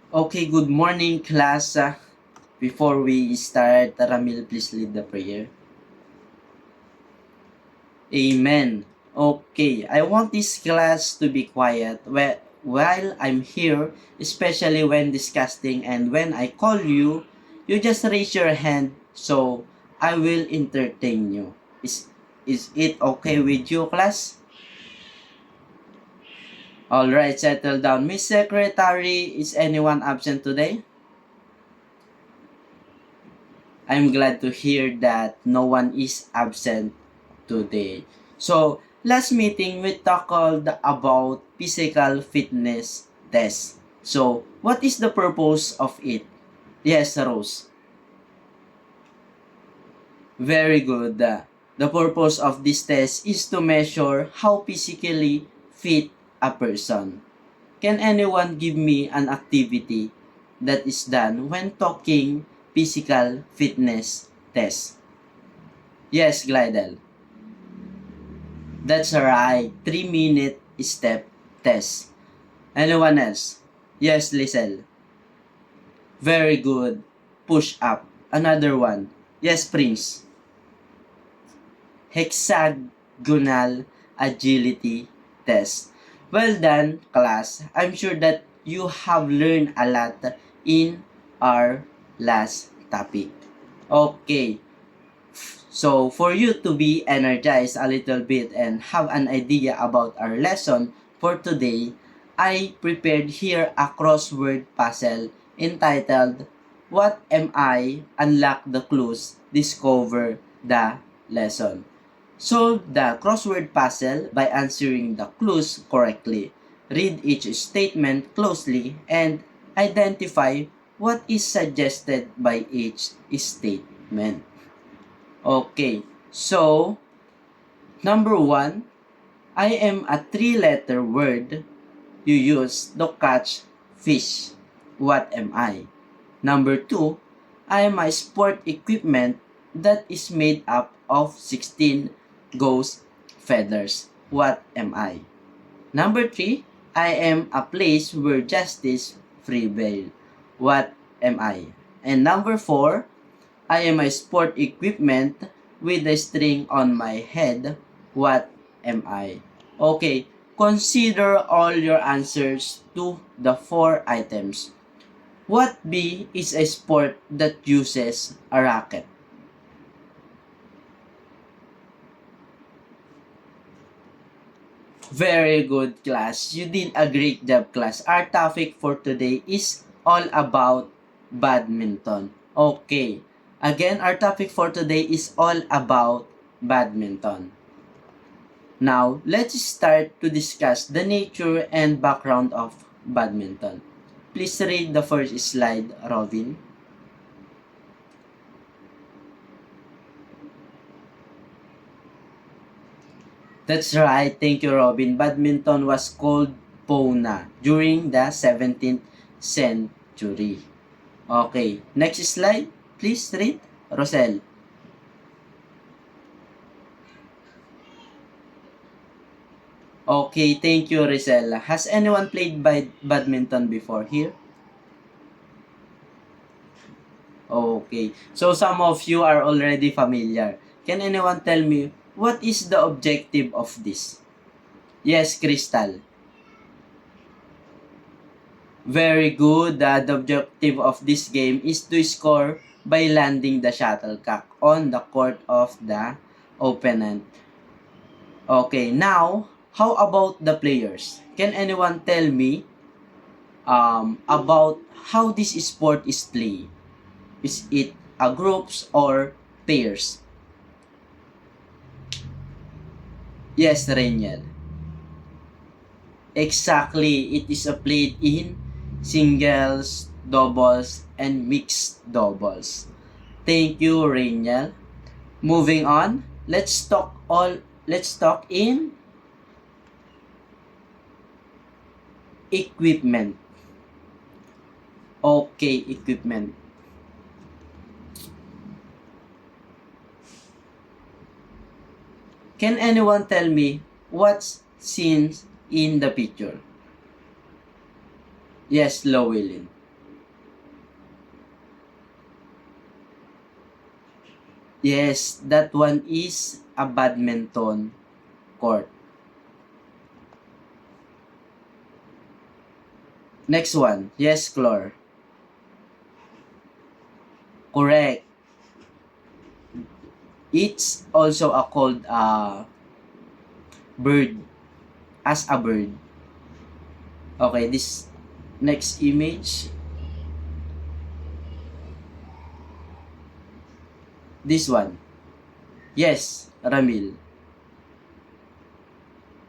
Okay, good morning, class. Before we start, Ramil, please lead the prayer. Amen. Okay, I want this class to be quiet while I'm here, especially when discussing, and when I call you, you just raise your hand so I will entertain you. Is it okay with you, class? Alright, settle down. Miss Secretary, is anyone absent today? I'm glad to hear that no one is absent today. So, last meeting we talked about physical fitness test. So, what is the purpose of it? Yes, Rose. Very good. The purpose of this test is to measure how physically fit a person. Can anyone give me an activity that is done when talking physical fitness test? Yes, Glidel. That's right. 3-minute step test. Anyone else? Yes, Lisel. Very good. Push up. Another one. Yes, Prince. Hexagonal agility test. Well done, class. I'm sure that you have learned a lot in our last topic. Okay. So, for you to be energized a little bit and have an idea about our lesson for today, I prepared here a crossword puzzle entitled, What Am I? Unlock the Clues, Discover the Lesson. Solve the crossword puzzle by answering the clues correctly. Read each statement closely and identify what is suggested by each statement. Okay, so number one, I am a three-letter word you use to catch fish. What am I? Number two, I am a sport equipment that is made up of 16 ghost feathers. What am I? Number three, I am a place where justice prevails. What am I? And number four, I am a sport equipment with a string on my head. What am I? Okay, consider all your answers to the four items. What B is a sport that uses a racket? Very good, class. You did a great job, class. Our topic for today is all about badminton. Okay. Again, our topic for today is all about badminton. Now, let's start to discuss the nature and background of badminton. Please read the first slide, Robin. That's right. Thank you, Robin. Badminton was called Pona during the 17th century. Okay. Next slide. Please read. Rosel. Okay. Thank you, Rosel. Has anyone played badminton before here? Okay. So some of you are already familiar. Can anyone tell me what is the objective of this? Yes, Crystal. Very good. The objective of this game is to score by landing the shuttlecock on the court of the opponent. Okay, now, how about the players? Can anyone tell me about how this sport is played? Is it a groups or pairs? Yes, Reniel. Exactly, it is played in singles, doubles, and mixed doubles. Thank you, Reniel. Moving on, let's talk in equipment. Okay, equipment. Can anyone tell me what's seen in the picture? Yes, Llewellyn. Yes, that one is a badminton court. Next one. Yes, Clore. Correct. It's also a called bird. As a bird. Okay, this next image. This one. Yes, Ramil.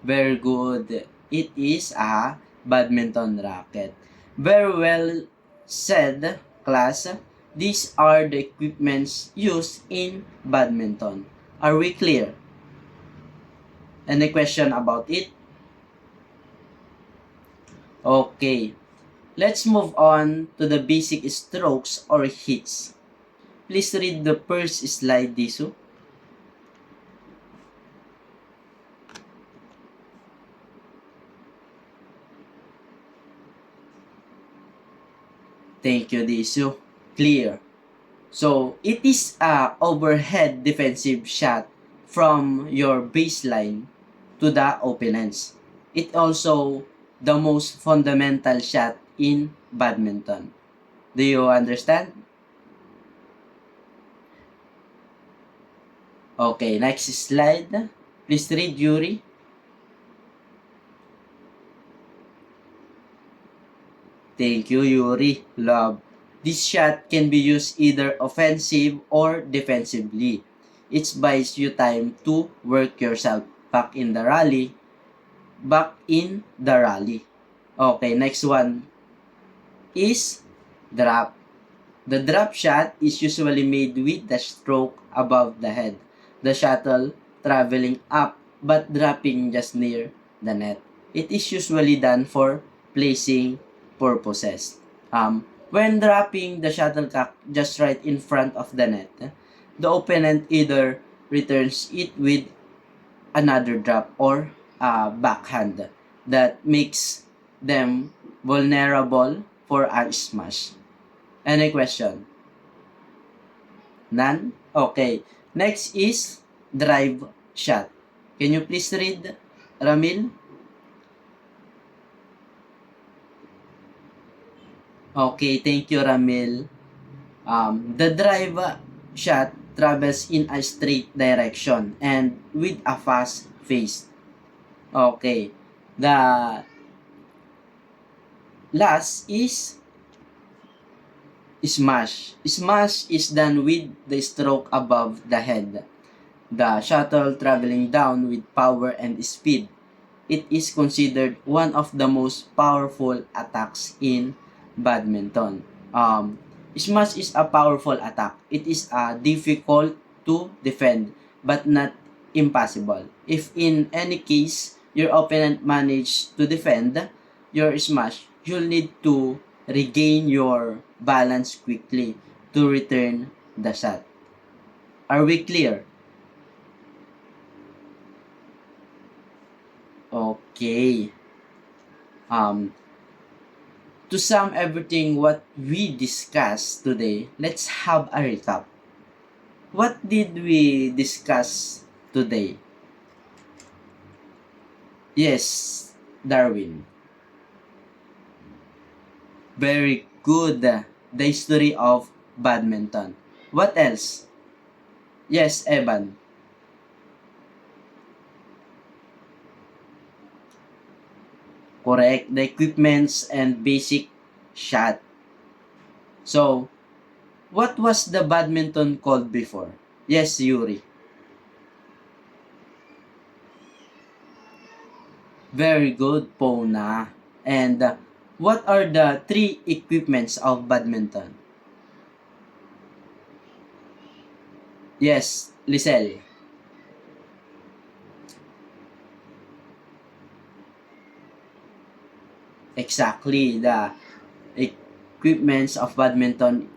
Very good. It is a badminton racket. Very well said, class. These are the equipments used in badminton. Are we clear? Any question about it? Okay. Let's move on to the basic strokes or hits. Please read the first slide, Disu. Thank you, Disu. Clear. So, it is a overhead defensive shot from your baseline to the opponents. It also the most fundamental shot in badminton. Do you understand? Okay, next slide. Please read, Yuri. Thank you, Yuri. Love. This shot can be used either offensive or defensively. It buys you time to work yourself back in the rally. Back in the rally. Okay, next one is drop. The drop shot is usually made with the stroke above the head. The shuttle traveling up but dropping just near the net. It is usually done for placing purposes. When dropping the shuttlecock just right in front of the net, the opponent either returns it with another drop or backhand that makes them vulnerable for a smash. Any question? None? Okay. Next is drive shot. Can you please read, Ramil? Okay, thank you, Ramil. The drive shot travels in a straight direction and with a fast pace. Okay. The last is smash. Smash is done with the stroke above the head. The shuttle traveling down with power and speed. It is considered one of the most powerful attacks in badminton. Smash is a powerful attack. It is difficult to defend but not impossible. If in any case your opponent managed to defend your smash, you'll need to regain your balance quickly to return the shot. Are we clear? Okay. Um, to sum everything what we discussed today, let's have a recap. What did we discuss today? Yes, Darwin. Very good. The history of badminton. What else? Yes, Evan. Correct. The equipments and basic shot. So, what was the badminton called before? Yes, Yuri. Very good, Pona. And what are the three equipments of badminton? Yes, Lisel. Exactly. The equipments of badminton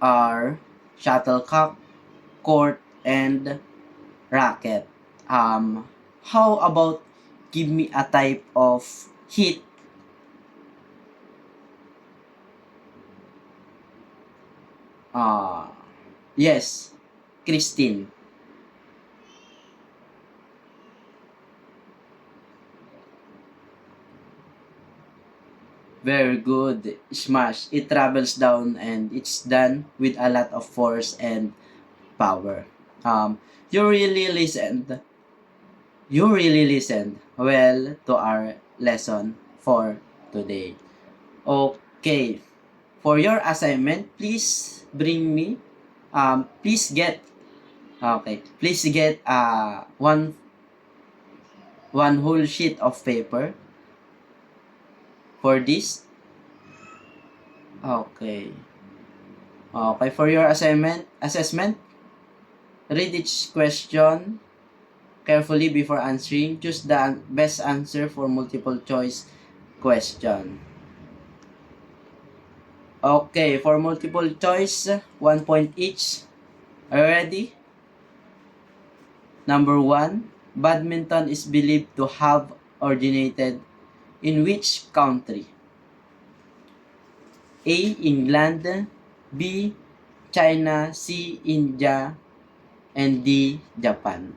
are shuttlecock, court, and racket. How about give me a type of hit? Uh, Yes, Christine. Very good. Smash. It travels down and it's done with a lot of force and power. You really listened. You really listened well to our lesson for today. Okay. For your assignment, please bring me. Please get. Okay. Please get one whole sheet of paper for this. Okay. Okay. For your assessment, read each question carefully before answering. Choose the best answer for multiple choice question. Okay, for multiple choice, 1 point each. Are you ready? Number 1, badminton is believed to have originated in which country? A. England, B. China, C. India, and D. Japan.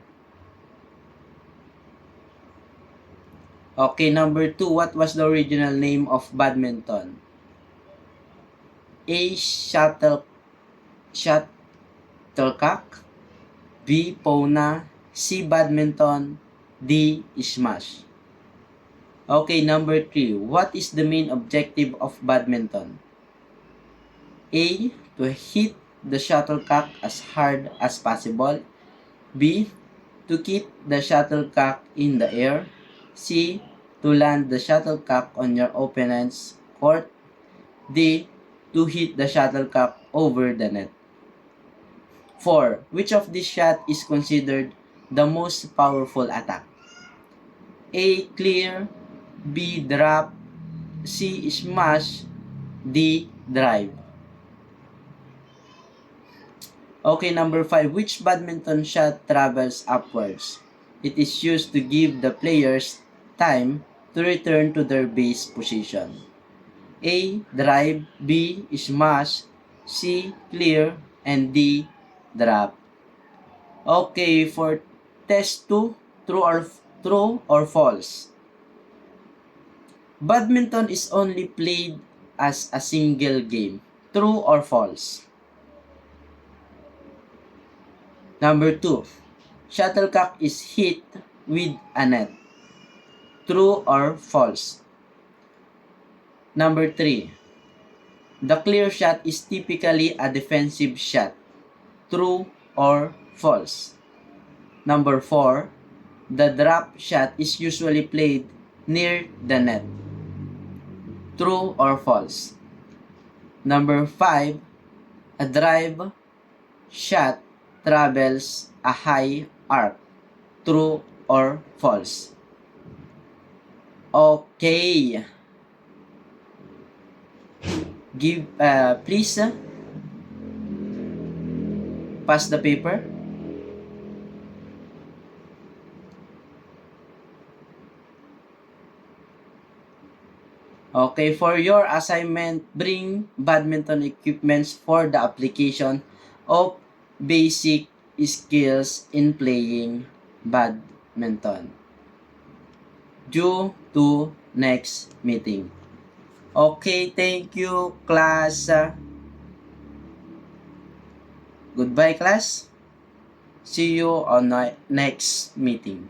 Okay, number 2, what was the original name of badminton? A. Shuttlecock, B. Pona, C. Badminton, D. Smash. Okay, number 3. What is the main objective of badminton? A. To hit the shuttlecock as hard as possible. B. To keep the shuttlecock in the air. C. To land the shuttlecock on your opponent's court. D. To hit the shuttlecock over the net. 4. Which of these shot is considered the most powerful attack? A. Clear, B. Drop, C. Smash, D. Drive. Okay, number 5. Which badminton shot travels upwards? It is used to give the players time to return to their base position. A. Drive, B. Smash, C. Clear, and D. Drop. Okay, for test 2, true or false? Badminton is only played as a single game. True or false? Number 2, shuttlecock is hit with a net. True or false? Number 3, the clear shot is typically a defensive shot. True or false? Number 4, the drop shot is usually played near the net. True or false? Number 5, a drive shot travels a high arc. True or false? Okay. Please pass the paper. Okay, for your assignment, bring badminton equipments for the application of basic skills in playing badminton. Due to next meeting. Okay, thank you, class. Goodbye, class. See you on next meeting.